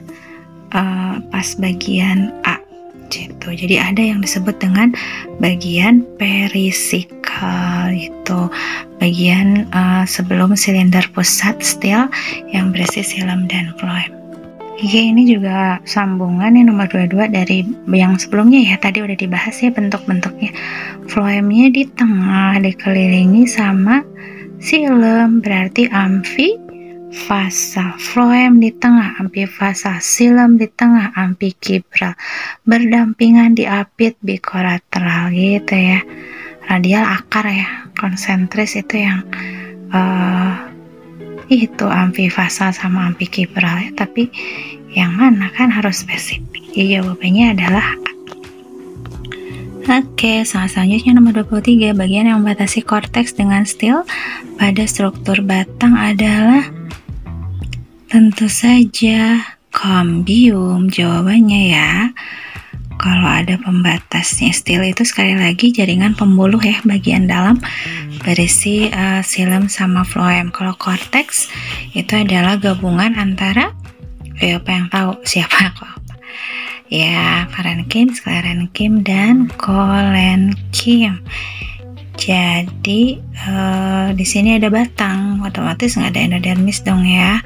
Pas bagian A gitu. Jadi ada yang disebut dengan bagian perisikal, itu bagian sebelum silinder pusat stil yang berisi xilem dan floem. Iya, ini juga sambungan yang nomor 22 dari yang sebelumnya ya, tadi udah dibahas ya bentuk-bentuknya. Floemnya di tengah dikelilingi sama silem, berarti amfifasa. Floem di tengah, amfifasa. Silem di tengah, ampikibral. Berdampingan diapit, bikolateral gitu ya. Radial akar ya, konsentris itu yang itu amfifasa sama ampikibral ya, tapi yang mana kan harus spesifik. Ya, jawabannya adalah A. Oke, selanjutnya nomor 23, bagian yang membatasi korteks dengan stil pada struktur batang adalah tentu saja kambium. Jawabannya ya, kalau ada pembatasnya. Stil itu sekali lagi jaringan pembuluh ya, bagian dalam berisi silem sama floem. Kalau korteks itu adalah gabungan antara apa yang tahu siapa aku apa ya, parenkim, sklerenkim, dan kolenkim. Jadi di sini ada batang, otomatis nggak ada endodermis dong ya.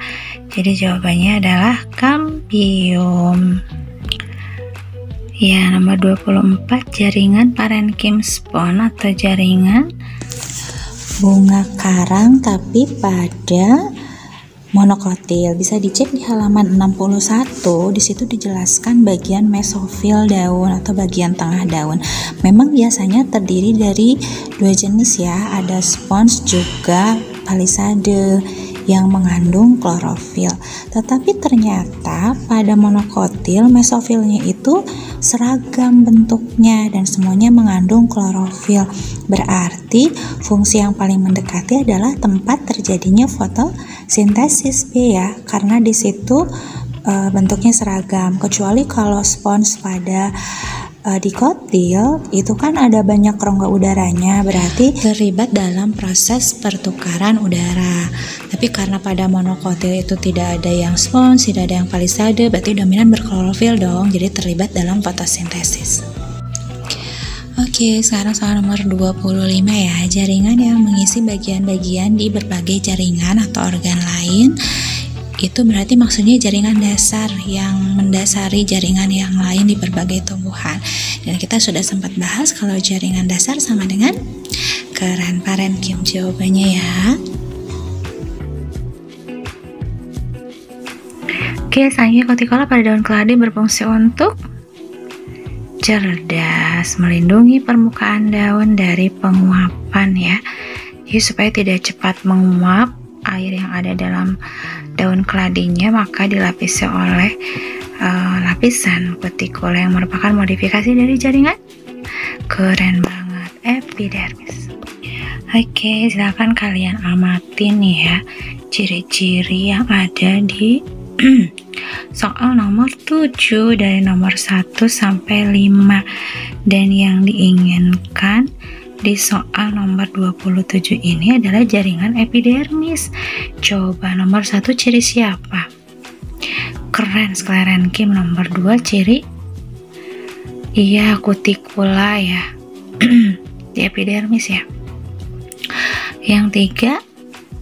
Jadi jawabannya adalah kambium. Ya, nomor 24, jaringan parenkim spon atau jaringan bunga karang tapi pada monokotil. Bisa dicek di halaman 61, di situ dijelaskan bagian mesofil daun atau bagian tengah daun. Memang biasanya terdiri dari dua jenis ya, ada spons juga palisade yang mengandung klorofil. Tetapi ternyata pada monokotil mesofilnya itu seragam bentuknya dan semuanya mengandung klorofil. Berarti fungsi yang paling mendekati adalah tempat terjadinya fotosintesis B ya, karena di situ bentuknya seragam. Kecuali kalau spons pada dikotil itu kan ada banyak rongga udaranya, berarti terlibat dalam proses pertukaran udara. Tapi karena pada monokotil itu tidak ada yang spons, tidak ada yang palisade, berarti dominan berklorofil dong, jadi terlibat dalam fotosintesis. Oke, sekarang soal nomor 25 ya, jaringan yang mengisi bagian-bagian di berbagai jaringan atau organ lain. Itu berarti maksudnya jaringan dasar yang mendasari jaringan yang lain di berbagai tumbuhan. Dan kita sudah sempat bahas kalau jaringan dasar sama dengan keran parenkim. Jawabannya ya. Oke, selanjutnya kutikola pada daun keladi berfungsi untuk cerdas, melindungi permukaan daun dari penguapan ya. Jadi supaya tidak cepat menguap air yang ada dalam daun keladinya, maka dilapisi oleh lapisan kutikula yang merupakan modifikasi dari jaringan. Keren banget, epidermis. Oke, silakan kalian amatin nih ya ciri-ciri yang ada di soal nomor 7 dari nomor 1 sampai 5, dan yang diinginkan di soal nomor 27 ini adalah jaringan epidermis. Coba nomor 1 ciri siapa? Keren, sklerenkim. Nomor 2 ciri iya kutikula ya di epidermis ya. Yang 3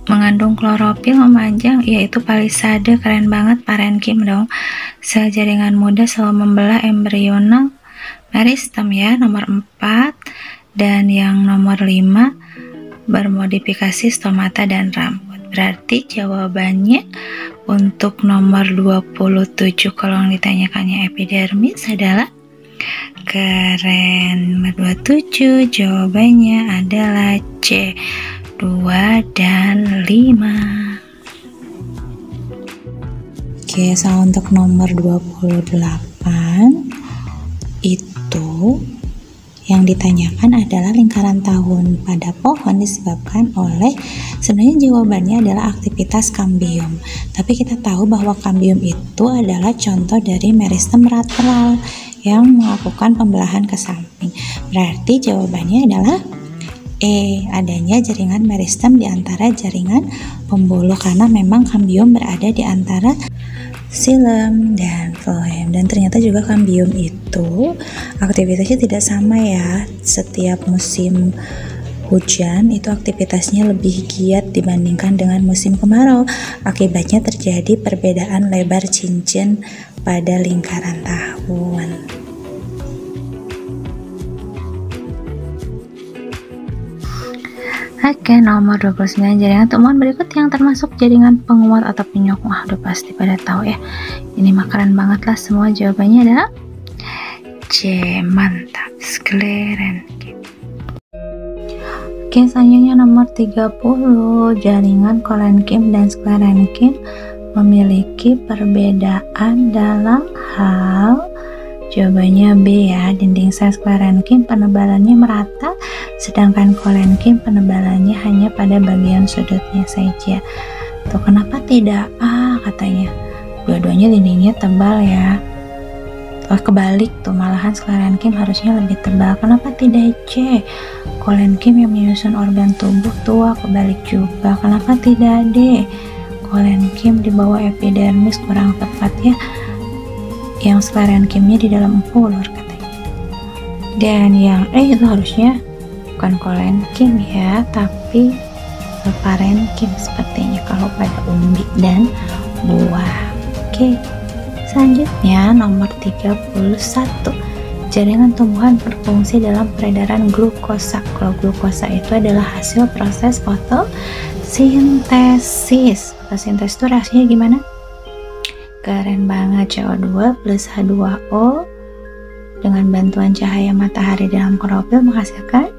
mengandung klorofil memanjang, yaitu palisade. Keren banget, parenkim dong. Sel jaringan muda selalu membelah embrional meristem ya. Nomor 4 dan yang nomor 5 bermodifikasi stomata dan rambut. Berarti jawabannya untuk nomor 27 kalau yang ditanyakannya epidermis adalah keren. Nomor 27 jawabannya adalah C, 2 dan 5. Oke, so untuk nomor 28 itu yang ditanyakan adalah lingkaran tahun pada pohon disebabkan oleh, sebenarnya jawabannya adalah aktivitas kambium. Tapi kita tahu bahwa kambium itu adalah contoh dari meristem lateral yang melakukan pembelahan ke samping. Berarti jawabannya adalah E, adanya jaringan meristem di antara jaringan pembuluh, karena memang kambium berada di antara silem dan floem. Dan ternyata juga kambium itu aktivitasnya tidak sama ya setiap musim hujan itu aktivitasnya lebih giat dibandingkan dengan musim kemarau. Akibatnya terjadi perbedaan lebar cincin pada lingkaran tahun. Oke, nomor 29, jaringan tumbuhan berikut yang termasuk jaringan penguat atau penyokong. Udah pasti pada tahu ya. Ini makanan banget lah semua. Jawabannya adalah C. Mantap, sklerenkim. Oke, selanjutnya nomor 30, jaringan kolenkim dan sklerenkim memiliki perbedaan dalam hal. Jawabannya B ya, dinding sel sklerenkim penebalannya merata, sedangkan kolenkim penebalannya hanya pada bagian sudutnya saja. Tuh, kenapa tidak A katanya? Dua-duanya dindingnya tebal ya. Tuh, kebalik tuh, malahan sklerenkim harusnya lebih tebal. Kenapa tidak C? Kolenkim yang menyusun organ tubuh tua, kebalik juga. Kenapa tidak D? Kolenkim di bawah epidermis, kurang tepat ya. Yang sklerenkimnya di dalam empulur katanya. Dan yang E itu harusnya bukan kolenkim ya, tapi parenkim sepertinya kalau pada umbi dan buah. Oke, selanjutnya nomor 31, jaringan tumbuhan berfungsi dalam peredaran glukosa. Kalau glukosa itu adalah hasil proses fotosintesis. Fotosintesis itu reaksinya gimana? Keren banget, CO2 plus H2O dengan bantuan cahaya matahari dalam klorofil menghasilkan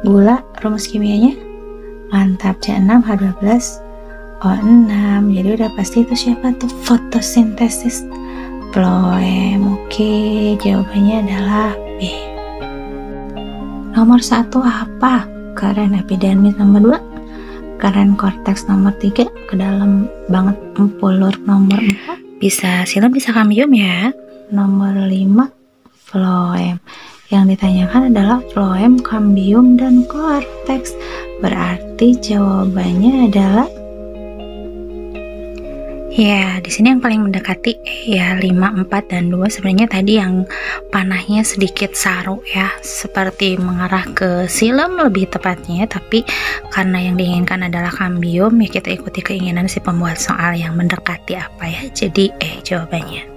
gula. Rumus kimianya mantap, C6H12O6. Jadi udah pasti itu siapa tuh? Fotosintesis, floem. Oke, jawabannya adalah B. Nomor 1 apa? Keren epidermis. Nomor 2 keren korteks. Nomor 3 ke dalam banget empulur. Nomor 4 bisa silem bisa kambium ya. Nomor 5 floem. Yang ditanyakan adalah floem, kambium, dan korteks. Berarti jawabannya adalah ya, di sini yang paling mendekati ya 5, 4, dan 2. Sebenarnya tadi yang panahnya sedikit saru ya, seperti mengarah ke silem lebih tepatnya, tapi karena yang diinginkan adalah kambium ya kita ikuti keinginan si pembuat soal yang mendekati apa ya, jadi jawabannya.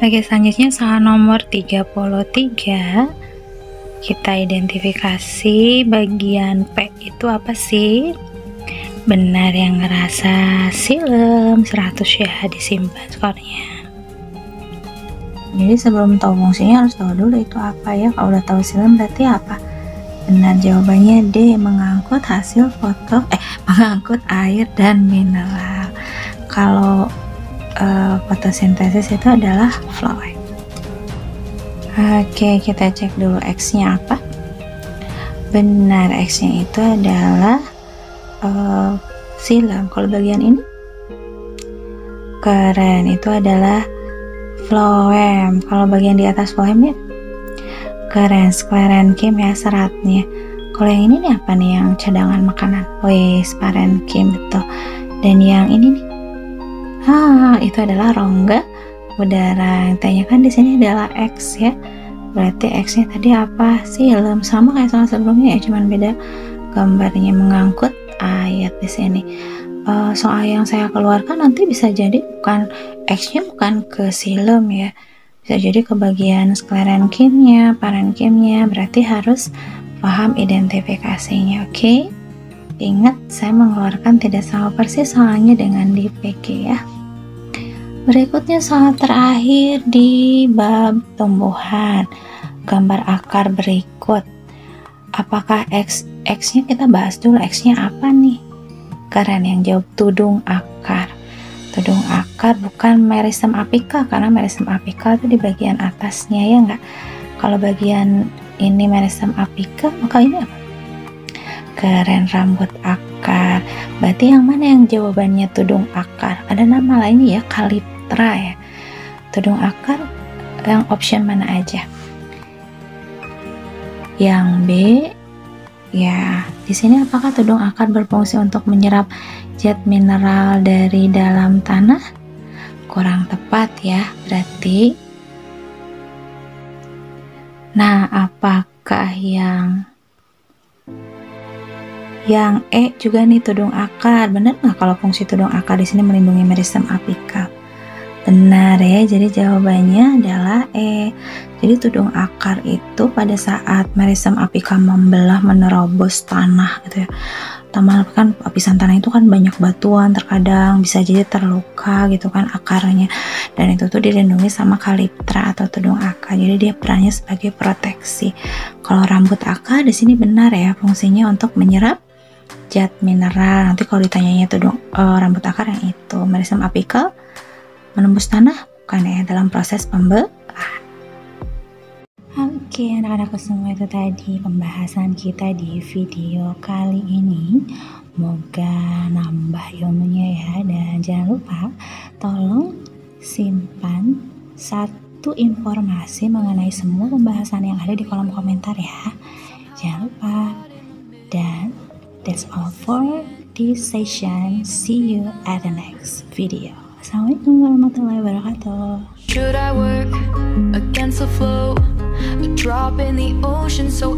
Oke, selanjutnya soal nomor 33, kita identifikasi bagian P itu apa sih? Benar, yang ngerasa silem 100 ya, disimpan skornya. Jadi sebelum tahu fungsinya harus tahu dulu itu apa ya. Kalau udah tahu silem berarti apa? Benar, jawabannya D, mengangkut hasil mengangkut air dan mineral. Kalau fotosintesis itu adalah floem. Oke, kita cek dulu X-nya apa. Benar, X-nya itu adalah silem. Kalau bagian ini keren, itu adalah floem. Kalau bagian di atas floemnya keren, sklerenkim ya, seratnya. Kalau yang ini nih apa nih, yang cadangan makanan? Wis, parenkim, betul. Dan yang ini nih, itu adalah rongga udara. Yang tanyakan di sini adalah X ya. Berarti X-nya tadi apa? Silem. Sama kayak soal sebelumnya ya, cuman beda gambarnya, mengangkut air di sini. Soal yang saya keluarkan nanti bisa jadi bukan X-nya bukan ke silem ya, bisa jadi ke bagian sklerenkimnya, parenkimnya. Berarti harus paham identifikasinya. Oke, ingat saya mengeluarkan tidak sama persis soalnya dengan di PG ya. Berikutnya soal terakhir di bab tumbuhan, gambar akar berikut. Apakah X-nya kita bahas dulu, X-nya apa nih? Keren, yang jawab tudung akar. Tudung akar bukan meristem apikal, karena meristem apikal itu di bagian atasnya ya enggak. Kalau bagian ini meristem apikal, maka ini apa? Keren, rambut akar. Berarti yang mana yang jawabannya tudung akar? Ada nama lainnya ya, kaliptra ya. Tudung akar yang option mana aja? Yang B ya. Di sini apakah tudung akar berfungsi untuk menyerap zat mineral dari dalam tanah? Kurang tepat ya. Berarti nah, apakah yang Yang E juga nih, tudung akar. Benar nggak kalau fungsi tudung akar di sini melindungi meristem apikal? Benar ya, jadi jawabannya adalah E. Jadi tudung akar itu pada saat meristem apikal membelah menerobos tanah gitu ya. Tambah kan lapisan tanah itu kan banyak batuan, terkadang bisa jadi terluka gitu kan akarnya. Dan itu tuh dilindungi sama kaliptra atau tudung akar. Jadi dia perannya sebagai proteksi. Kalau rambut akar di sini benar ya, fungsinya untuk menyerap zat mineral. Nanti kalau ditanyanya tudung rambut akar yang itu, meristem apikal menembus tanah bukan ya, dalam proses pembelahan. Oke, anak-anakku semua, itu tadi pembahasan kita di video kali ini. Moga nambah ilmunya ya, dan jangan lupa tolong simpan satu informasi mengenai semua pembahasan yang ada di kolom komentar ya. Jangan lupa. Dan that's all for this session. See you at the next video. Assalamualaikum warahmatullahi wabarakatuh. Should I work against the flow? A drop in the ocean so